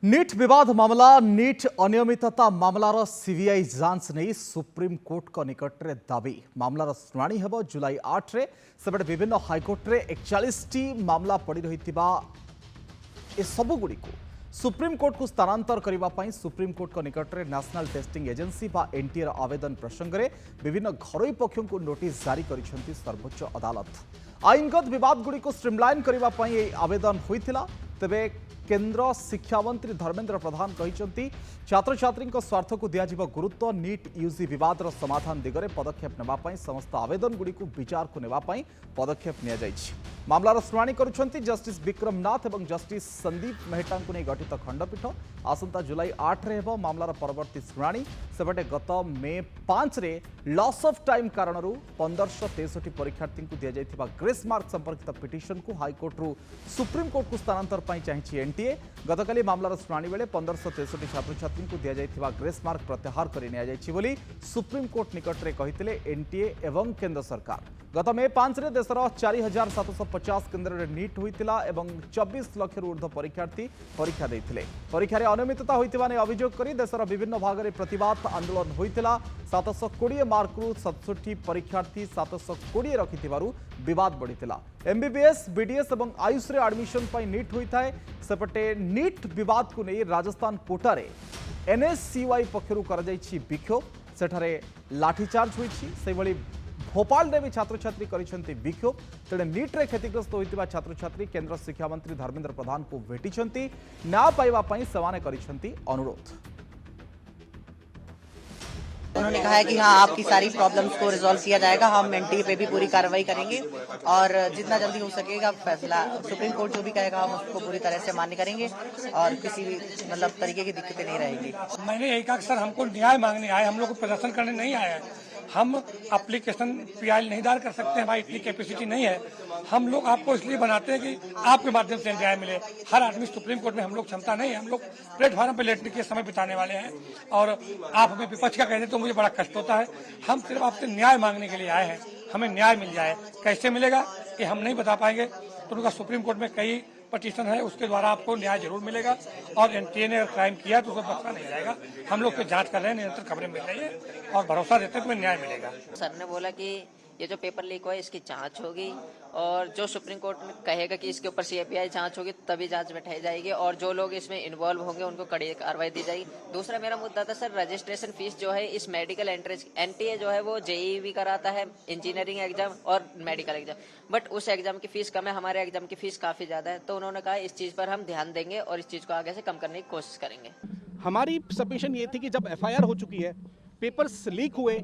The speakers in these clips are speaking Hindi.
नीट विवाद मामला नीट अनियमितता मामलार सीबीआई जांच नहीं सुप्रीमकोर्ट को निकट में दाबी मामलार शुणाणी हेब जुलाई 8 रे सेपटे विभिन्न हाइकोर्ट रे 41टी मामला पड़ी रही सबुगुड़ी सुप्रीमकोर्ट को स्थानांतर करने सुप्रीमकोर्ट को निकट में नेशनल टेस्टिंग एजेंसी बा एनटीए आवेदन प्रसंग में विभिन्न घरोई पक्षों को नोटिस जारी करिसेंती सर्वोच्च अदालत। आईनगत विवाद गुड़ी को स्ट्रीमलाइन करने आवेदन होता तेबे केंद्र शिक्षा मंत्री धर्मेंद्र प्रधान कहते छात्र छात्री स्वार्थ को दिज्व गुरुत्व नीट यूजी विवाद समाधान दिगरे पदक्षेप नेबाई समस्त आवेदन गुड़ी को विचार को नेबाई पदक्षेप नि मामलार शुणाणी करुछंती जस्टिस विक्रम नाथ और जस्टिस संदीप मेहटा को नहीं गठित खंडपीठ आसंता जुलाई 8 रे हेबो मामलार परवर्ती शुणाणी सेपटे गत मे 5 रे लॉस ऑफ टाइम कारण 1563 परीक्षार्थी को दि जाइथिबा ग्रेस मार्क संपर्कित पिटिशन को हाईकोर्ट रु सुप्रीमकोर्ट को स्थानांतर पाई चाहिए एनटीए गतकाली मामलार शुणाणी बेले 1563 छात्र छात्री को दि जाइथिबा ग्रेस मार्क प्रत्याहार कर निया जाइछि बोली सुप्रीमकोर्ट निकट में कहिथिले एनटीए एवं केंद्र सरकार। गत मे 5 रे देशर 4750 केन्द्र में नीट होता एवं 24 लाख ऊर्ध्व परीक्षार्थी परीक्षा देते परीक्षार अनियमितता होता अभियोग कर देशर विभिन्न भाग में प्रतिवाद आंदोलन होता 720 मार्क रु 67 परीक्षार्थी 720 रखि विवाद बढ़ीला एमबीबीएस बीडीएस और आयुष रे एडमिशन पर नीट होता है सेपटे नीट विवाद को नहीं राजस्थान कोटारे एनएससीवाई पक्षर कर विक्षोभ सेठारे लाठीचार्ज होती भोपाल में भी छात्र छात्री करिसेंती विक्षोभ तेरे नीट रे क्षतिग्रस्त होइतिबा छात्र छात्री केंद्र शिक्षा मंत्री धर्मेंद्र प्रधान को भेटिछंती न्याय पाइबा पई सेवाने करिसेंती अनुरोध। उन्होंने कहा है कि हाँ आपकी सारी प्रॉब्लम्स को रिजॉल्व किया जाएगा, हम एनटीए पे भी पूरी कार्रवाई करेंगे और जितना जल्दी हो सकेगा फैसला सुप्रीम कोर्ट जो भी कहेगा हम उसको पूरी तरह से मान्य करेंगे और किसी भी तरीके की दिक्कतें नहीं रहेंगी। मैंने यही कहा सर हमको न्याय मांगने आए, हम लोग को प्रदर्शन करने नहीं आया है। हम एप्लीकेशन पीआई नहीं दायर कर सकते हैं भाई, इतनी कैपेसिटी नहीं है। हम लोग आपको इसलिए बनाते हैं कि आपके माध्यम से न्याय मिले। हर आदमी सुप्रीम कोर्ट में हम लोग क्षमता नहीं है, हम लोग प्लेटफॉर्म पे लेटने के समय बिताने वाले हैं और आप हमें विपक्ष का कहते तो मुझे बड़ा कष्ट होता है। हम सिर्फ आपसे न्याय मांगने के लिए आए हैं, हमें न्याय मिल जाए। कैसे मिलेगा ये हम नहीं बता पाएंगे, तो उनका सुप्रीम कोर्ट में कई पटिशन है, उसके द्वारा आपको न्याय जरूर मिलेगा और एनटीए ने अगर क्राइम किया तो उसको बख्शा नहीं जाएगा। हम लोग पे जांच कर रहे हैं, निरंतर खबरें मिल रही है और भरोसा देते हैं कि न्याय मिलेगा। सर ने बोला कि ये जो पेपर लीक हुआ है इसकी जांच होगी और जो सुप्रीम कोर्ट में कहेगा कि इसके ऊपर सीबीआई जांच होगी तभी जांच बैठाई जाएगी और जो लोग इसमें इन्वॉल्व होंगे उनको कड़ी कार्रवाई दी जाएगी। दूसरा मेरा मुद्दा था सर रजिस्ट्रेशन फीस जो है इस मेडिकल एंट्रेंस एनटीए जो है वो जेईई भी कराता है, इंजीनियरिंग एग्जाम और मेडिकल एग्जाम, बट उस एग्जाम की फीस कम है, हमारे एग्जाम की फीस काफी ज्यादा है। तो उन्होंने कहा इस चीज पर हम ध्यान देंगे और इस चीज को आगे से कम करने की कोशिश करेंगे। हमारी सबमिशन ये थी कि जब एफआईआर हो चुकी है, पेपर्स लीक हुए,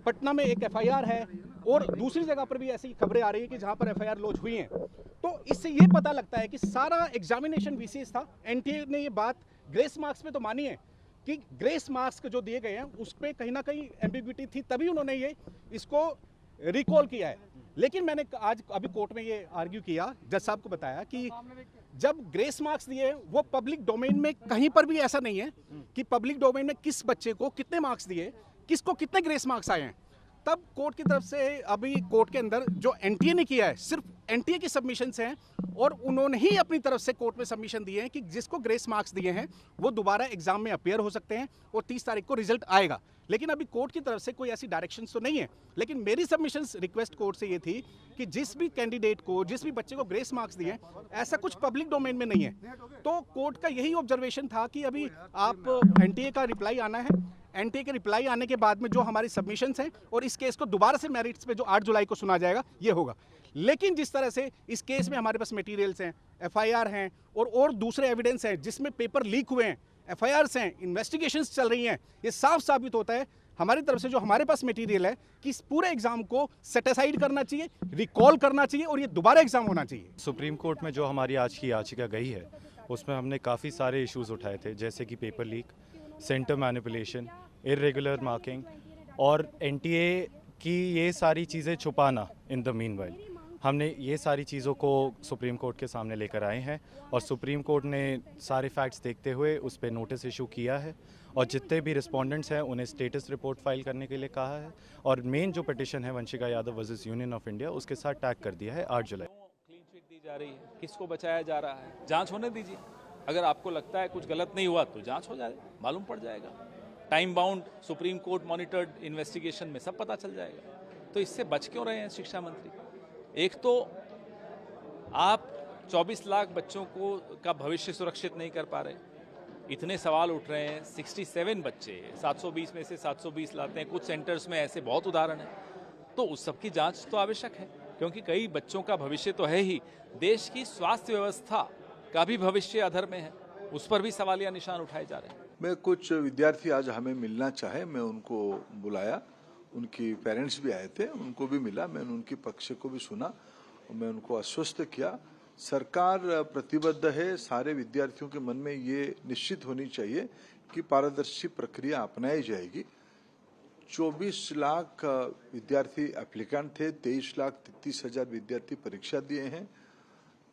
पटना में एक एफआईआर है और दूसरी जगह पर भी ऐसी खबरें आ रही है कि जहां पर एफआईआर लॉन्च हुई हैं, तो इससे ये पता लगता है कि सारा एग्जामिनेशन वीसीएस था। एनटीए ने ये बात ग्रेस मार्क्स में तो मानी है कि ग्रेस मार्क्स जो दिए गए हैं उस पर कहीं ना कहीं एम्बिग्विटी थी, तभी उन्होंने ये इसको रिकॉल किया है। लेकिन मैंने आज अभी कोर्ट में ये आर्ग्यू किया, जज साहब को बताया कि जब ग्रेस मार्क्स दिए वो पब्लिक डोमेन में कहीं पर भी ऐसा नहीं है कि पब्लिक डोमेन में किस बच्चे को कितने मार्क्स दिए, किसको कितने ग्रेस मार्क्स आए हैं। तब कोर्ट की तरफ से अभी कोर्ट के अंदर जो एनटीए ने किया है सिर्फ एनटीए की सबमिशंस हैं और उन्होंने ही अपनी तरफ से कोर्ट में सबमिशन दिए हैं कि जिसको ग्रेस मार्क्स दिए हैं वो दोबारा एग्जाम में अपीयर हो सकते हैं और 30 तारीख को रिजल्ट आएगा। लेकिन अभी कोर्ट की तरफ से कोई ऐसी डायरेक्शंस तो नहीं है। लेकिन मेरी सबमिशंस रिक्वेस्ट कोर्ट से ये थी कि जिस भी कैंडिडेट को, जिस भी बच्चे को ग्रेस मार्क्स दिए ऐसा कुछ पब्लिक डोमेन में नहीं है। तो कोर्ट का यही ऑब्जर्वेशन था कि अभी आप एनटीए का रिप्लाई आना है, एनटीए के रिप्लाई आने के बाद में जो हमारी सबमिशंस हैं और इस केस को दोबारा से मेरिट्स पे जो 8 जुलाई को सुना जाएगा ये होगा। लेकिन जिस तरह से इस केस में हमारे पास मटेरियल्स हैं, एफआईआर हैं और दूसरे एविडेंस हैं जिसमें पेपर लीक हुए हैं, एफआईआर्स हैं, इन्वेस्टिगेशंस चल रही हैं, ये साफ साबित होता है हमारी तरफ से जो हमारे पास मटेरियल है कि इस पूरे एग्जाम को सेट असाइड करना चाहिए, रिकॉल करना चाहिए और ये दोबारा एग्जाम होना चाहिए। सुप्रीम कोर्ट में जो हमारी आज की याचिका गई है उसमें हमने काफ़ी सारे इश्यूज उठाए थे, जैसे कि paper leak, centre manipulation, irregular marking और एनटीए की ये सारी चीज़ें छुपाना। इन द मीनवाइल हमने ये सारी चीज़ों को सुप्रीम कोर्ट के सामने लेकर आए हैं और सुप्रीम कोर्ट ने सारे फैक्ट्स देखते हुए उस पर नोटिस इशू किया है और जितने भी रिस्पोंडेंट्स हैं उन्हें स्टेटस रिपोर्ट फाइल करने के लिए कहा है और मेन जो पिटिशन है Vanshika Yadav versus union of India उसके साथ टैग कर दिया है 8 जुलाई। क्लीन चिट दी जा रही है, किसको बचाया जा रहा है, जांच होने दीजिए। अगर आपको लगता है कुछ गलत नहीं हुआ तो जांच हो जाए, मालूम पड़ जाएगा। Time bound supreme court monitored investigation में सब पता चल जाएगा। तो इससे बच क्यों रहे हैं शिक्षा मंत्री? एक तो आप 24 लाख बच्चों का भविष्य सुरक्षित नहीं कर पा रहे, इतने सवाल उठ रहे हैं। 67 बच्चे 720 में से 720 लाते हैं, कुछ सेंटर्स में ऐसे बहुत उदाहरण हैं। तो उस सब की जांच तो आवश्यक है, क्योंकि कई बच्चों का भविष्य तो है ही, देश की स्वास्थ्य व्यवस्था का भी भविष्य अधर में है, उस पर भी सवालिया निशान उठाए जा रहे हैं। मैं कुछ विद्यार्थी आज हमें मिलना चाहे, मैं उनको बुलाया, उनकी पेरेंट्स भी आए थे, उनको भी मिला, मैंने उनके पक्ष को भी सुना और मैं उनको आश्वस्त किया। सरकार प्रतिबद्ध है, सारे विद्यार्थियों के मन में ये निश्चित होनी चाहिए कि पारदर्शी प्रक्रिया अपनाई जाएगी। 24 लाख विद्यार्थी एप्लीकेंट थे, 23,33,000 विद्यार्थी परीक्षा दिए हैं।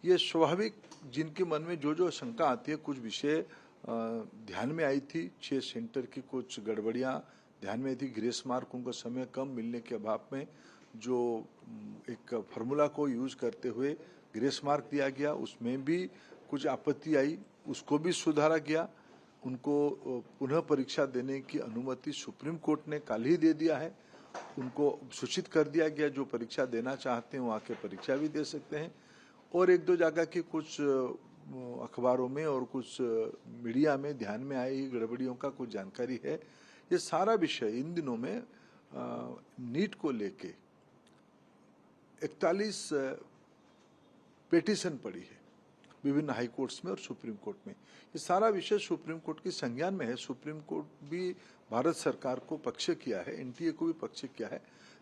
ये स्वाभाविक, जिनके मन में जो जो शंका आती है, कुछ विषय ध्यान में आई थी, 6 सेंटर की कुछ गड़बड़ियां ध्यान में थी, ग्रेस मार्क उनको समय कम मिलने के अभाव में जो एक फार्मूला को यूज करते हुए ग्रेस मार्क दिया गया, उसमें भी कुछ आपत्ति आई, उसको भी सुधारा गया। उनको पुनः परीक्षा देने की अनुमति सुप्रीम कोर्ट ने कल ही दे दिया है। उनको सूचित कर दिया गया, जो परीक्षा देना चाहते हैं वो आके परीक्षा भी दे सकते हैं। और एक दो जगह की कुछ अखबारों में और कुछ मीडिया में ध्यान में आई गड़बड़ियों का कुछ जानकारी है। ये सारा विषय इन दिनों में नीट को लेके 41 पिटीशन पड़ी है विभिन्न हाई कोर्ट्स में और सुप्रीम कोर्ट में। ये सारा विषय सुप्रीम कोर्ट की संज्ञान में है। सुप्रीम कोर्ट भी भारत सरकार को पक्ष किया है, एनटीए को भी पक्ष किया है।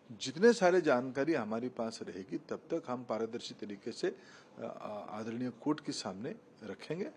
जितने सारे जानकारी हमारे पास रहेगी तब तक हम पारदर्शी तरीके से आदरणीय कोर्ट के सामने रखेंगे।